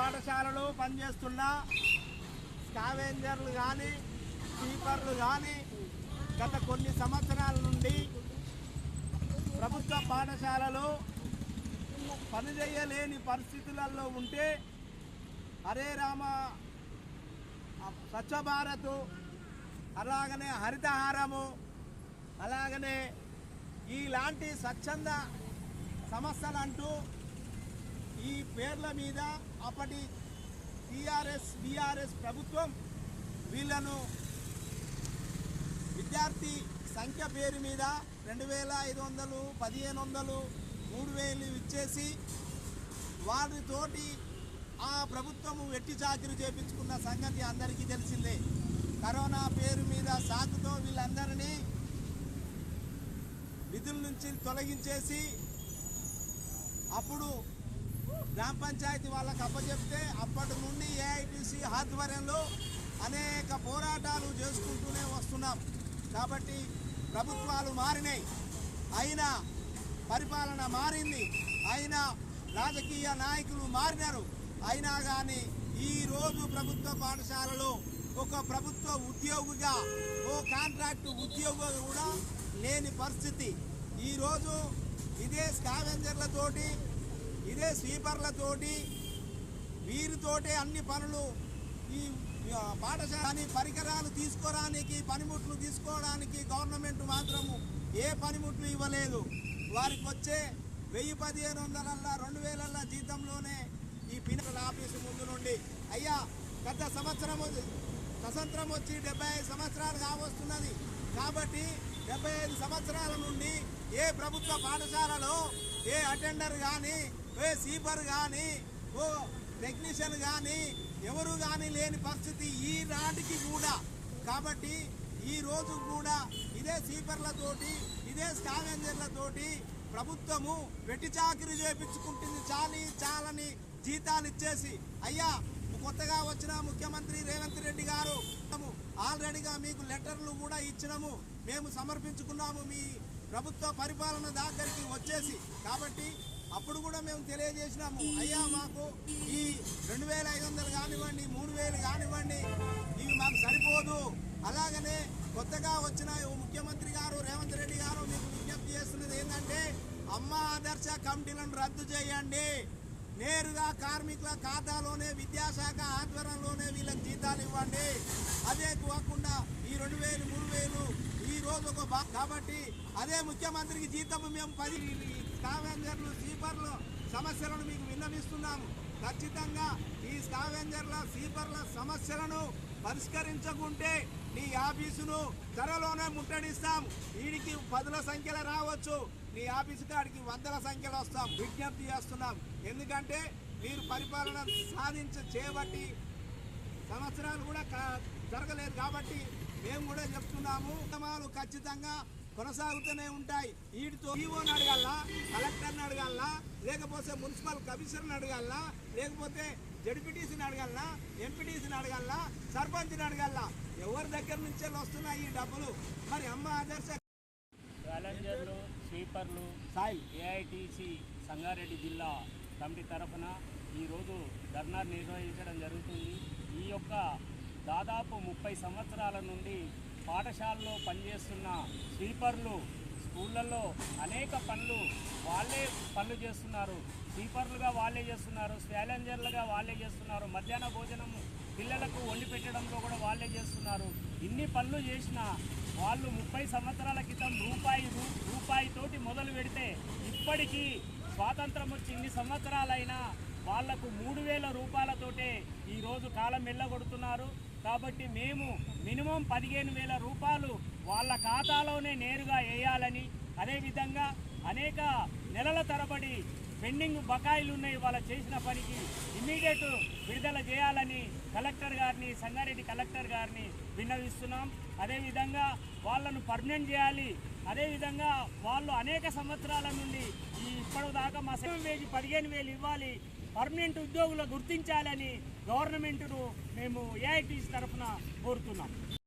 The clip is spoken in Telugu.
పాఠశాలలో పనిచేస్తున్న స్కావెంజర్లు కానీ స్వీపర్లు కానీ గత కొన్ని సంవత్సరాల నుండి ప్రభుత్వ పాఠశాలలో పనిచేయలేని పరిస్థితులలో ఉంటే హరే రామ స్వచ్ఛ భారత్ అలాగనే హరితహారము అలాగనే ఇలాంటి స్వచ్ఛంద సంస్థలంటూ ఈ పేర్ల మీద అప్పటి బీఆర్ఎస్ ప్రభుత్వం వీళ్ళను విద్యార్థి సంఖ్య పేరు మీద 2500, 1500, 3000 ఇచ్చేసి వారితోటి ఆ ప్రభుత్వము వెట్టి చాకిరి చేపించుకున్న సంగతి అందరికీ తెలిసిందే. కరోనా పేరు మీద సాకుతో వీళ్ళందరినీ విధుల నుంచి తొలగించేసి అప్పుడు గ్రామ పంచాయతీ వాళ్ళకి అప్పచెప్తే అప్పటి నుండి ఏఐటీసీ ఆధ్వర్యంలో అనేక పోరాటాలు చేసుకుంటూనే వస్తున్నాం. కాబట్టి ప్రభుత్వాలు మారినాయి, అయినా పరిపాలన మారింది, అయినా రాజకీయ నాయకులు మారినారు, అయినా కానీ ఈరోజు ప్రభుత్వ పాఠశాలలో ఒక ప్రభుత్వ ఉద్యోగిగా ఓ కాంట్రాక్టు ఉద్యోగి కూడా లేని పరిస్థితి. ఈరోజు ఇదే స్కావెంజర్లతోటి ఇదే స్వీపర్లతోటి వీరితోటే అన్ని పనులు ఈ పాఠశాల పరికరాలు తీసుకోవడానికి పనిముట్లు తీసుకోవడానికి గవర్నమెంట్ మాత్రము ఏ పనిముట్లు ఇవ్వలేదు. వారికి వచ్చే 1000-1500 2000 జీతంలోనే ఈ పిన్నల ఆఫీసు ముందు నుండి అయ్యా గత సంవత్సరం స్వతంత్రం వచ్చి 75 సంవత్సరాలు కావస్తున్నది. కాబట్టి 75 సంవత్సరాల నుండి ఏ ప్రభుత్వ పాఠశాలలో ఏ అటెండర్ కానీ ఏ స్వీపర్ కానీ ఓ టెక్నీషియన్ కానీ ఎవరు కానీ లేని పరిస్థితి ఈ నాటికి కూడా. కాబట్టి ఈరోజు కూడా ఇదే స్వీపర్లతోటి ఇదే స్కావెంజర్లతోటి ప్రభుత్వము వెట్టి చాకిరి చేపించుకుంటుంది. చాలని జీతాలు ఇచ్చేసి అయ్యా కొత్తగా వచ్చిన ముఖ్యమంత్రి రేవంత్ రెడ్డి గారు ఆల్రెడీగా మీకు లెటర్లు కూడా ఇచ్చినాము, మేము సమర్పించుకున్నాము మీ ప్రభుత్వ పరిపాలన దగ్గరికి వచ్చేసి. కాబట్టి అప్పుడు కూడా మేము తెలియజేసినాము, అయ్యా మాకు ఈ 2500 కానివ్వండి 3000 కానివ్వండి ఇవి మాకు సరిపోదు. అలాగనే కొత్తగా వచ్చిన ముఖ్యమంత్రి గారు రేవంత్ రెడ్డి గారు మీకు విజ్ఞప్తి చేస్తున్నది ఏంటంటే అమ్మ ఆదర్శ కమిటీలను రద్దు చేయండి, నేరుగా కార్మికుల ఖాతాలోనే విద్యాశాఖ ఆధ్వర్యంలోనే వీళ్ళకి జీతాలు ఇవ్వండి. అదే కాకుండా ఈ 2000, 3000 ఈ రోజు ఒక కాబట్టి అదే ముఖ్యమంత్రికి జీతము మేము 10 స్కావెంజర్లు స్వీపర్లు సమస్యలను మీకు విన్నవిస్తున్నాము. ఖచ్చితంగా ఈ స్కావెంజర్ల స్వీపర్ల సమస్యలను పరిష్కరించకుంటే నీ ఆఫీసును త్వరలోనే ముట్టడిస్తాం. వీడికి 10ల సంఖ్యలో రావచ్చు, నీ ఆఫీసు కాడికి 100ల సంఖ్యలో వస్తాం. విజ్ఞప్తి చేస్తున్నాం. ఎందుకంటే మీరు పరిపాలన చేయబట్టి సంవత్సరాలు కూడా జరగలేదు. కాబట్టి మేము కూడా చెప్తున్నాము, ఉద్యమాలు ఖచ్చితంగా కొనసాగుతూనే ఉంటాయి. వీటితో ఈవోని అడగాల, కలెక్టర్ని అడగాల, లేకపోతే మున్సిపల్ కమిషనర్ని అడగాల, లేకపోతే జడ్పీటీసీని అడగాల, ఎంపీటీసీని అడగాల, సర్పంచ్ని అడగాల. ఎవరి దగ్గర నుంచే వస్తున్నాయి ఈ డబ్బులు? మరి అమ్మ ఆదర్శ ఛాలెంజర్లు స్వీపర్లు ఏఐటీసీ సంగారెడ్డి జిల్లా కమిటీ తరఫున ఈరోజు ధర్నా నిర్వహించడం జరుగుతుంది. ఈ యొక్క దాదాపు 30 సంవత్సరాల నుండి పాఠశాలలో పనిచేస్తున్న స్వీపర్లు స్కూళ్ళల్లో అనేక వాళ్ళే పనులు చేస్తున్నారు. స్వీపర్లుగా వాళ్ళే చేస్తున్నారు, ఛాలెంజర్లుగా వాళ్ళే చేస్తున్నారు, మధ్యాహ్న భోజనము పిల్లలకు వండి పెట్టడంలో కూడా వాళ్ళే చేస్తున్నారు. ఇన్ని పనులు చేసిన వాళ్ళు 30 సంవత్సరాల క్రితం రూపాయితోటి మొదలు పెడితే ఇప్పటికీ స్వాతంత్రం వచ్చి ఇన్ని సంవత్సరాలైనా వాళ్లకు 3000 రూపాయలతోటే ఈరోజు కాలం వెళ్ళగొడుతున్నారు. కాబట్టి మేము మినిమం 15,000 రూపాయలు వాళ్ళ ఖాతాలోనే నేరుగా వేయాలని, అదేవిధంగా అనేక నెలల తరబడి పెండింగ్ బకాయిలు ఉన్నాయి వాళ్ళు చేసిన పనికి ఇమ్మీడియట్ విడుదల చేయాలని కలెక్టర్ గారిని సంగారెడ్డి కలెక్టర్ గారిని విన్నవిస్తున్నాం. అదేవిధంగా వాళ్ళను పర్మనెంట్ చేయాలి. అదేవిధంగా వాళ్ళు అనేక సంవత్సరాల నుండి ఇప్పటిదాకా మా సెకండ్ వేజ్ 15,000 ఇవ్వాలి, పర్మనెంట్ ఉద్యోగులు గుర్తించాలని గవర్నమెంట్ను మేము ఏఐటీసీ తరఫున కోరుతున్నాం.